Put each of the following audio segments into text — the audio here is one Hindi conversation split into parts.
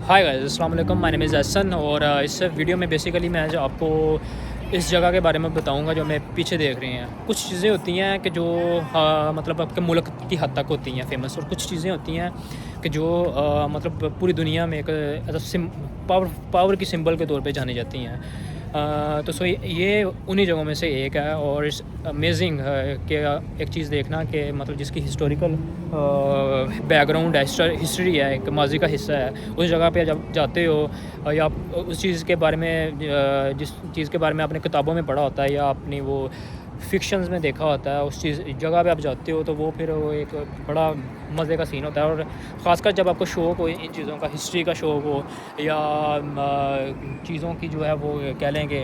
हाय गाइस, अस्सलाम वालेकुम। माय नेम इज़ एहसन और इस वीडियो में बेसिकली मैं जो आपको इस जगह के बारे में बताऊंगा जो मैं पीछे देख रही हैं। कुछ चीज़ें होती हैं कि जो मतलब आपके मुल्क की हद तक होती हैं फेमस, और कुछ चीज़ें होती हैं कि जो मतलब पूरी दुनिया में एक पावर की सिंबल के तौर पे जानी जाती हैं। तो सो ये उन्हीं जगहों में से एक है और इस अमेजिंग कि एक चीज़ देखना कि मतलब जिसकी हिस्टोरिकल बैकग्राउंड है, हिस्ट्री है, एक माजी का हिस्सा है, उस जगह पे जब जाते हो या आप उस चीज़ के बारे में जिस चीज़ के बारे में आपने किताबों में पढ़ा होता है या अपनी वो फ़िक्शंस में देखा होता है, उस जगह पे आप जाते हो तो वो फिर वो एक बड़ा मज़े का सीन होता है। और ख़ासकर जब आपको शौक़ हो इन चीज़ों का, हिस्ट्री का शौक़ हो या चीज़ों की जो है वो कह लें कि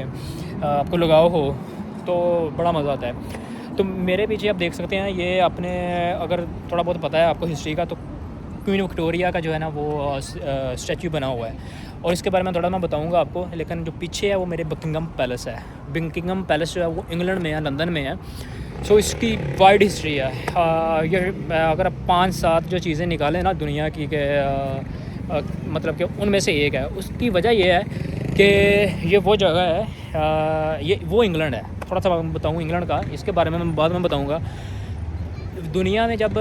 आपको लगाव हो, तो बड़ा मज़ा आता है। तो मेरे पीछे आप देख सकते हैं, ये आपने अगर थोड़ा बहुत पता है आपको हिस्ट्री का, तो क्वीन विक्टोरिया का जो है ना वो स्टैचू बना हुआ है और इसके बारे में थोड़ा मैं बताऊंगा आपको। लेकिन जो पीछे है वो मेरे बकिंगम पैलेस है। बकिंगम पैलेस जो है वो इंग्लैंड में है, लंदन में है। सो इसकी वाइड हिस्ट्री है। ये अगर आप 5-7 जो चीज़ें निकालें ना दुनिया की के मतलब कि उनमें से एक है। उसकी वजह ये है कि ये वो जगह है, ये वो इंग्लैंड है। थोड़ा सा बताऊँ इंग्लैंड का, इसके बारे में मैं बाद में बताऊँगा। दुनिया में जब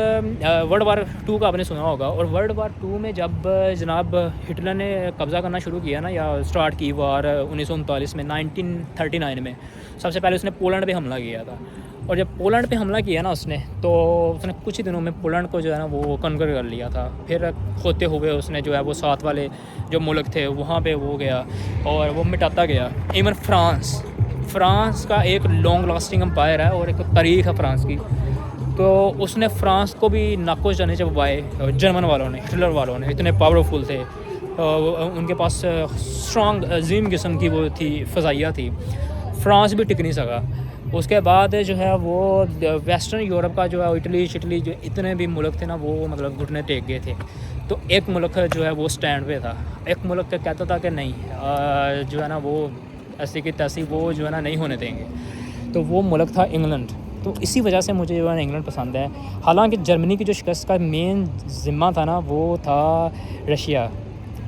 वर्ल्ड वार 2 का आपने सुना होगा, और वर्ल्ड वार 2 में जब जनाब हिटलर ने कब्ज़ा करना शुरू किया ना, या स्टार्ट की वार 1939 में, 1939 में सबसे पहले उसने पोलैंड पे हमला किया था। और जब पोलैंड पे हमला किया ना उसने, तो उसने कुछ ही दिनों में पोलैंड को जो है ना वो कन्कर कर लिया था। फिर होते हुए उसने जो है वो साथ वाले जो मुल्क थे वहाँ पे वो गया और वो मिटाता गया। इवन फ्रांस का एक लॉन्ग लास्टिंग एम्पायर है और एक तारीख़ है फ्रांस की। तो उसने फ्रांस को भी नाकोश जाने चबवाए जर्मन वालों ने, हिटलर वालों ने। इतने पावरफुल थे, उनके पास स्ट्रॉन्ग अजीम किस्म की वो थी, फ़ज़ाइया थी। फ्रांस भी टिक नहीं सका। उसके बाद जो है वो वेस्टर्न यूरोप का जो है इटली जो इतने भी मुल्क थे ना, वो मतलब घुटने टेक गए थे। तो एक मुल्क जो है वो स्टैंड पे था। एक मुल्क कहता था कि नहीं, जो है ना वो ऐसी की तैसी वो जो है ना नहीं होने देंगे। तो वो मुल्क था इंग्लैंड। तो इसी वजह से मुझे जो है इंग्लैंड पसंद है। हालांकि जर्मनी की जो शिकस्त का मेन ज़िम्मा था ना वो था रशिया,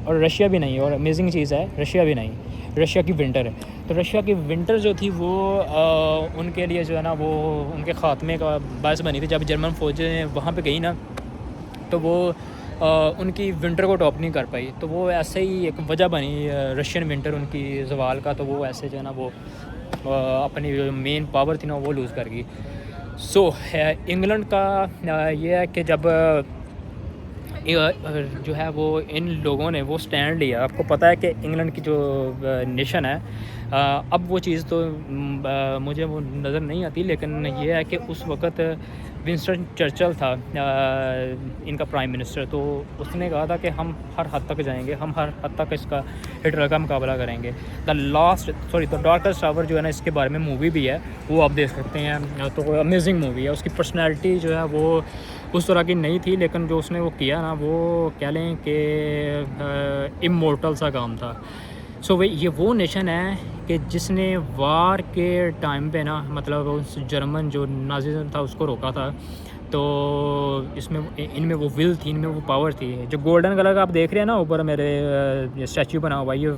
और रशिया भी नहीं, और अमेजिंग चीज़ है रशिया भी नहीं, रशिया की विंटर है। तो रशिया की विंटर जो थी वो उनके लिए जो है ना वो उनके ख़ात्मे का बायस बनी थी। जब जर्मन फ़ौजें वहाँ पे गई ना, तो वो उनकी विंटर को टॉप नहीं कर पाई। तो वो ऐसे ही एक वजह बनी रशियन विंटर उनकी ज़वाल का। तो वो ऐसे जो है ना वो अपनी जो मेन पावर थी ना वो लूज़ कर गई। सो इंग्लैंड का ये है कि जब जो है वो इन लोगों ने वो स्टैंड लिया। आपको पता है कि इंग्लैंड की जो नेशन है, अब वो चीज़ तो मुझे वो नज़र नहीं आती, लेकिन ये है कि उस वक़्त विंस्टन चर्चिल था इनका प्राइम मिनिस्टर। तो उसने कहा था कि हम हर हद तक जाएंगे, हम हर हद तक इसका हिटलर का मुकाबला करेंगे। द डार्केस्ट आवर जो है ना, इसके बारे में मूवी भी है, वो आप देख सकते हैं। तो अमेजिंग मूवी है। उसकी पर्सनैलिटी जो है वो उस तरह की नहीं थी, लेकिन जो उसने वो किया ना, वो कह लें कि इमोर्टल सा काम था। सो ये वो नेशन है कि जिसने वार के टाइम पे ना, मतलब उस जर्मन जो नाज़िज़्म था उसको रोका था। तो इसमें इनमें वो विल थी, इनमें वो पावर थी। जो गोल्डन कलर का आप देख रहे हैं ना ऊपर मेरे स्टैचू बना हुआ, ये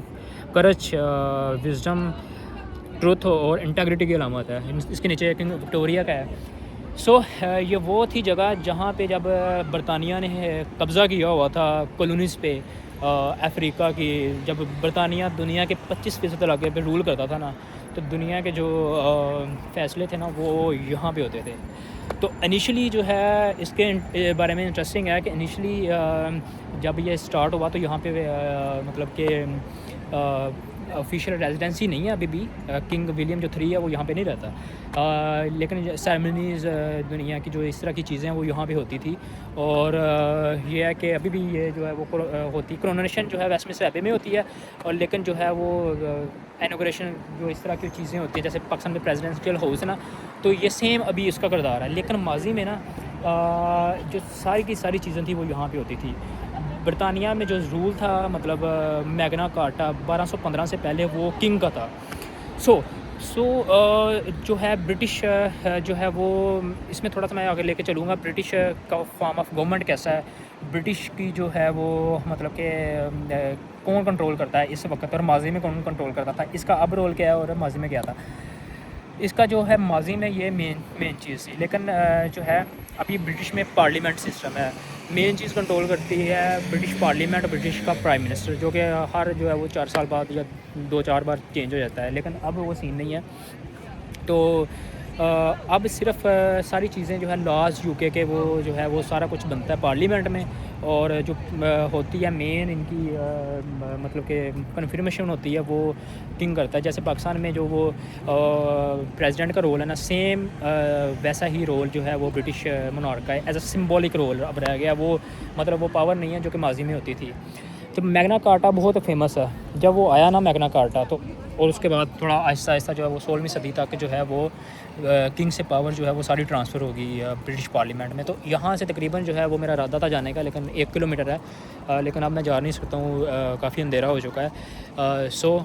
करज, विजडम, ट्रुथ और इंटेग्रिटी की अलामत है। इसके नीचे किंग विक्टोरिया का है। सो ये वो थी जगह जहाँ पे जब बरतानिया ने कब्ज़ा किया हुआ था कॉलोनीज़ पे अफ्रीका की। जब बरतानिया दुनिया के 25% इलाके पे रूल करता था ना, तो दुनिया के जो फ़ैसले थे ना वो यहाँ पे होते थे। तो इनिशियली जो है इसके बारे में इंटरेस्टिंग है कि इनिशियली जब ये स्टार्ट हुआ तो यहाँ पे मतलब कि ऑफिशियल रेजिडेंसी नहीं है अभी भी। किंग विलियम जो 3 है वो यहाँ पे नहीं रहता, लेकिन सेरेमनीज़ दुनिया की जो इस तरह की चीज़ें हैं वो यहाँ पे होती थी। और ये है कि अभी भी ये जो है वो होती, कोरोनेशन जो है वेस्टमिंस्टर एबी में होती है। और लेकिन जो है वो इनॉग्रेशन जो इस तरह की चीज़ें होती हैं, जैसे पाकिस्तान में प्रेसिडेंशियल हाउस है ना, तो ये सेम अभी इसका किरदार है। लेकिन माजी में ना जो सारी की सारी चीज़ें थी वो यहाँ पे होती थी। बरतानिया में जो रूल था, मतलब मैग्ना कार्टा 1215 से पहले वो किंग का था। सो सो जो है ब्रिटिश जो है वो, इसमें थोड़ा सा मैं आगे लेके चलूँगा। ब्रिटिश का फॉर्म ऑफ गवर्नमेंट कैसा है, ब्रिटिश की जो है वो मतलब कि कौन कंट्रोल करता है इस वक्त, और माजी में कौन कंट्रोल करता था, इसका अब रोल क्या है और माजी में क्या था। इसका जो है माजी में ये मेन चीज़ थी, लेकिन जो है अभी ब्रिटिश में पार्लियामेंट सिस्टम है। मेन चीज़ कंट्रोल करती है ब्रिटिश पार्लियामेंट, ब्रिटिश का प्राइम मिनिस्टर, जो कि हर जो है वो 4 साल बाद या 2-4 बार चेंज हो जाता है, लेकिन अब वो सीन नहीं है। तो अब सिर्फ सारी चीज़ें जो है लॉज यूके के वो जो है वो सारा कुछ बनता है पार्लियामेंट में, और जो होती है मेन इनकी मतलब कि कन्फर्मेशन होती है वो किंग करता है। जैसे पाकिस्तान में जो वो प्रेसिडेंट का रोल है ना, सेम वैसा ही रोल जो है वो ब्रिटिश मोनार्क का है, एज अ सिम्बॉलिक रोल अब रह गया वो, मतलब वो पावर नहीं है जो कि माजी में होती थी। तो मैग्ना कार्टा बहुत फेमस है, जब वो आया ना मैग्ना कार्टा, तो और उसके बाद थोड़ा आहिस्ता आहिस्ता जो है वो 16वीं सदी तक जो है वो किंग से पावर जो है वो सारी ट्रांसफ़र होगी ब्रिटिश पार्लियामेंट में। तो यहाँ से तकरीबन जो है वो मेरा इरादा था जाने का, लेकिन 1 किलोमीटर है, लेकिन अब मैं जा नहीं सकता हूँ, काफ़ी अंधेरा हो चुका है। सो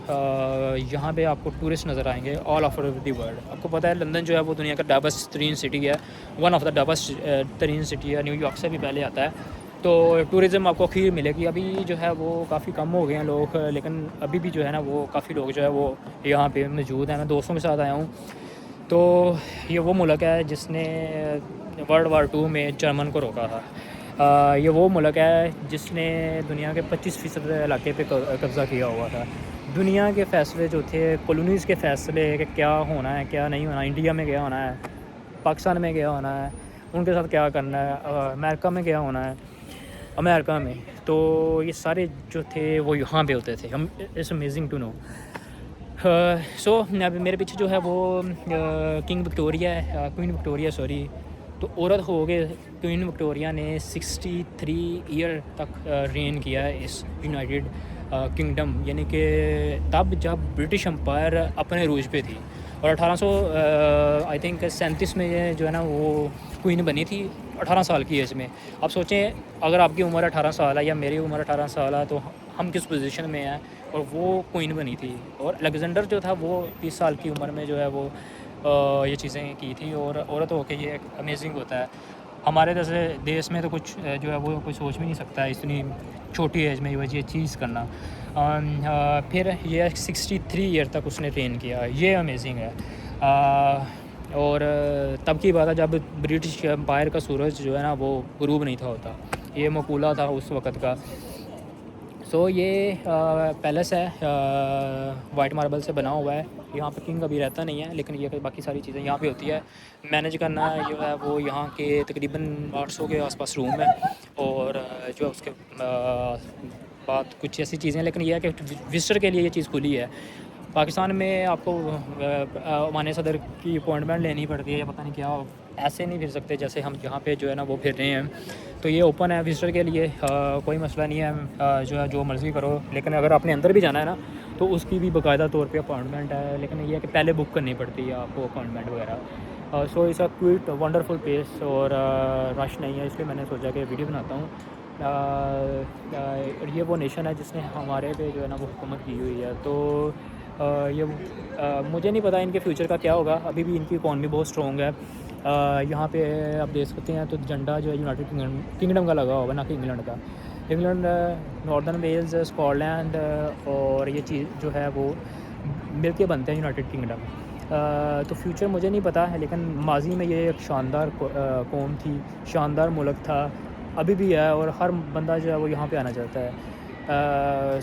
यहाँ पे आपको टूरिस्ट नज़र आएंगे ऑल ओवर द वर्ल्ड। आपको पता है लंदन जो है वो दुनिया का डबस्ट तरीन सिटी है, वन ऑफ द डबस्ट तरीन सिटी है, न्यूयॉर्क से भी पहले आता है। तो टूरिज़म आपको खीर मिलेगी। अभी जो है वो काफ़ी कम हो गए हैं लोग, लेकिन अभी भी जो है ना वो काफ़ी लोग जो है वो यहाँ पे मौजूद हैं। मैं दोस्तों के साथ आया हूँ। तो ये वो मुल्क है जिसने वर्ल्ड वार 2 में जर्मन को रोका था। ये वो मुल्क है जिसने दुनिया के 25% इलाके पे कब्ज़ा किया हुआ था। दुनिया के फ़ैसले जो थे, कॉलोनीज़ के फ़ैसले कि क्या होना है क्या नहीं होना, इंडिया में क्या होना है, पाकिस्तान में क्या होना है, उनके साथ क्या करना है, अमेरिका में क्या होना है, अमेरिका में, तो ये सारे जो थे वो यहाँ पे होते थे। हम इट्स अमेजिंग टू नो। सो मेरे पीछे जो है वो किंग विक्टोरिया है, क्वीन विक्टोरिया सॉरी। तो औरत हो गए, क्वीन विक्टोरिया ने 63 ईयर तक रेन किया है इस यूनाइटेड किंगडम, यानी कि तब जब ब्रिटिश एम्पायर अपने रूज पे थी। और 1800 आई थिंक 37 में ये जो है ना वो क्वीन बनी थी 18 साल की एज में। आप सोचें अगर आपकी उम्र 18 साल है या मेरी उम्र 18 साल है तो हम किस पोजीशन में हैं, और वो क्वीन बनी थी। और अलेक्जेंडर जो था वो 30 साल की उम्र में जो है वो ये चीज़ें की थी। और औरत होके ये अमेजिंग होता है। हमारे जैसे देश में तो कुछ जो है वो कोई सोच भी नहीं सकता है इतनी छोटी एज में ये चीज़ करना। फिर ये 63 ईयर तक उसने रेन किया, ये अमेजिंग है। और तब की बात है जब ब्रिटिश एम्पायर का सूरज जो है ना वो गुरूब नहीं था होता, ये मकूला था उस वक़्त का। सो ये पैलेस है, वाइट मार्बल से बना हुआ है। यहाँ पे किंग अभी रहता नहीं है, लेकिन ये बाकी सारी चीज़ें यहाँ पे होती है। मैनेज करना जो है वो यहाँ के तकरीबन 800 के आसपास रूम है, और जो है उसके बाद कुछ ऐसी चीज़ें, लेकिन यह है कि विजिटर के लिए ये चीज़ खुली है। पाकिस्तान में आपको माने सदर की अपॉइंटमेंट लेनी पड़ती है या पता नहीं क्या, ऐसे नहीं फिर सकते जैसे हम यहाँ पे जो है ना वो फिर रहे हैं। तो ये ओपन है विजिटर के लिए, कोई मसला नहीं है, जो है जो मर्ज़ी करो। लेकिन अगर आपने अंदर भी जाना है ना तो उसकी भी बाकायदा तौर पे अपॉइंटमेंट है, लेकिन ये है कि पहले बुक करनी पड़ती है आपको अपॉइंटमेंट वगैरह। So it's a quit wonderful place, और रश नहीं है, इसलिए मैंने सोचा कि वीडियो बनाता हूँ। ये वो नेशन है जिसने हमारे पे जो है ना वो हुकूमत की हुई है। तो ये मुझे नहीं पता इनके फ्यूचर का क्या होगा। अभी भी इनकी इकॉनमी बहुत स्ट्रॉन्ग है। यहाँ पे आप देख सकते हैं तो झंडा जो है यूनाइटेड किंगडम का लगा होगा, ना कि इंग्लैंड का। इंग्लैंड, नॉर्दर्न वेल्स, स्कॉटलैंड और ये चीज़ जो है वो मिल के बनते हैं यूनाइटेड किंगडम। तो फ्यूचर मुझे नहीं पता है, लेकिन माजी में ये एक शानदार कौम थी, शानदार मुल्क था, अभी भी है, और हर बंदा जो है वो यहाँ पे आना चाहता है।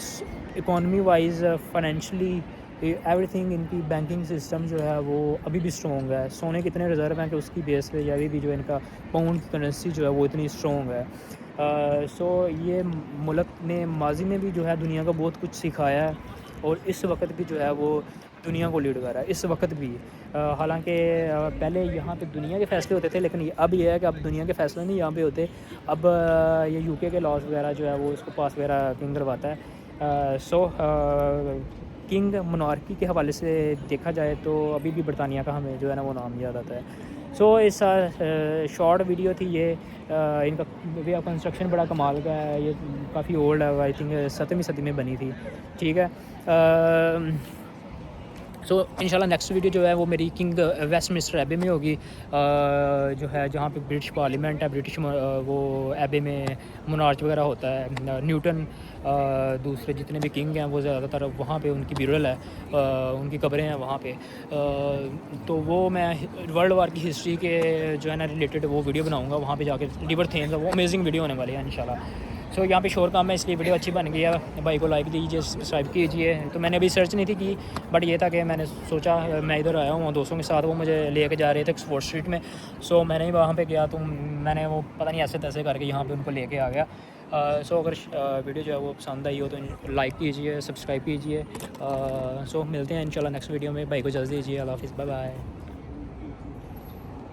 इकॉनमी वाइज, फाइनेंशली, एवरीथिंग, इनकी बैंकिंग सिस्टम जो है वो अभी भी स्ट्रॉन्ग है। सोने के इतने रिज़र्व हैं कि उसकी बेस पे अभी भी जो इनका पाउंड की करेंसी जो है वो इतनी स्ट्रॉन्ग है। सो ये मुल्क ने माजी में भी जो है दुनिया को बहुत कुछ सिखाया है, और इस वक्त भी जो है वो दुनिया को लीड कर रहा है इस वक्त भी। हालांकि पहले यहाँ पे दुनिया के फ़ैसले होते थे, लेकिन अब ये है कि अब दुनिया के फ़ैसले नहीं यहाँ पे होते। अब ये यूके के लॉज वगैरह जो है वो इसको पास वगैरह किंग करवाता है। सो किंग मोनार्की के हवाले से देखा जाए तो अभी भी बरतानिया का हमें जो है ना वो नाम याद आता है। सो इस शॉर्ट वीडियो थी ये। इनका वे ऑफ कंस्ट्रक्शन बड़ा कमाल का है, ये काफ़ी ओल्ड है, आई थिंक 7वीं सदी में बनी थी। ठीक है। सो इंशाल्लाह नेक्स्ट वीडियो जो है वो मेरी किंग वेस्टमिंस्टर एबे में होगी, जो है जहाँ पे ब्रिटिश पार्लियामेंट है, ब्रिटिश वो एबे में मोनार्च वगैरह होता है, न्यूटन दूसरे जितने भी किंग हैं वो ज़्यादातर वहाँ पे उनकी ब्यूरल है, उनकी कब्रें हैं वहाँ पे। तो वो मैं वर्ल्ड वार की हिस्ट्री के जो है ना रिलेटेड वो वीडियो बनाऊँगा, वहाँ पे जाके रिवर थेम्स, वो अमेजिंग वीडियो होने वाली है इंशाल्लाह। सो यहाँ पे शोर काम है इसलिए वीडियो अच्छी बन गई है, भाई को लाइक दीजिए, सब्सक्राइब कीजिए। तो मैंने अभी सर्च नहीं थी की, बट ये था कि मैंने सोचा मैं इधर आया हूँ दोस्तों के साथ, वो मुझे लेके जा रहे थे एक्सपोर्ट स्ट्रीट में। सो मैंने ही वहाँ पे गया तो मैंने वो पता नहीं ऐसे तैसे करके यहाँ पे उनको लेके आ गया। सो अगर वीडियो जो है वो पसंद आई हो तो लाइक कीजिए, सब्सक्राइब कीजिए। सो मिलते हैं इंशाल्लाह नेक्स्ट वीडियो में, भाई को इजाज़त दीजिए, अल्लाह हाफ़िज़, बाय बाय।